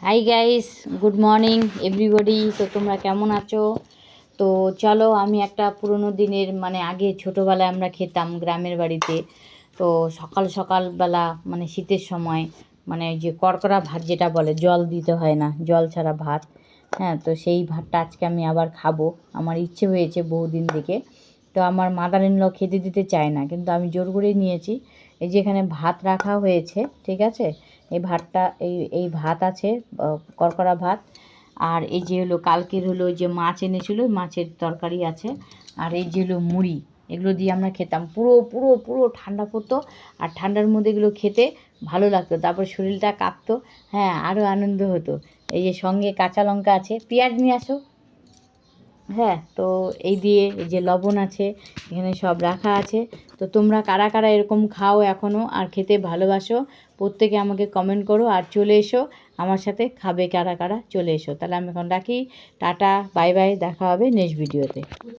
Hi guys, good morning everybody. তো তোমরা কেমন আছো? তো চলো, আমি একটা পুরোনো দিনের আগে ছোটোবেলায় আমরা খেতাম গ্রামের বাড়িতে। তো সকাল সকালবেলা শীতের সময় ওই যে কড়কড়া ভাত যেটা বলে, জল দিতে হয় না, জল ছাড়া ভাত। হ্যাঁ, তো সেই ভাতটা আজকে আমি আবার খাবো, আমার ইচ্ছে হয়েছে বহুদিন থেকে। তো আমার মাদার ইন ল খেতে দিতে চায় না, কিন্তু আমি জোর করেই নিয়েছি। এই যে এখানে ভাত রাখা হয়েছে, ঠিক আছে। এই ভাতটা এই ভাত আছে, কড়কড়া ভাত। আর এই যে হলো কালকের হলো যে মাছ এনেছিল, মাছের তরকারি আছে। আর এই যে হলো মুড়ি, এগুলো দিয়ে আমরা খেতাম। পুরো পুরো পুরো ঠান্ডা পড়তো, আর ঠান্ডার মধ্যে এগুলো খেতে ভালো লাগতো। তারপর শরীরটা কাঁপতো, হ্যাঁ, আরও আনন্দ হতো। এই যে সঙ্গে কাঁচা লঙ্কা আছে, পেঁয়াজ নিয়ে আসো। হ্যাঁ, তো এই দিয়ে এই যে লবণ আছে, এখানে সব রাখা আছে। তো তোমরা কারা কারা এরকম খাও এখনও আর খেতে ভালোবাসো, প্রত্যেকে আমাকে কমেন্ট করো। আর চলে এসো আমার সাথে খাবে কারা কারা, চলে এসো। তাহলে আমি এখন রাখি, টাটা, বাই বাই, দেখা হবে নেক্সট ভিডিওতে।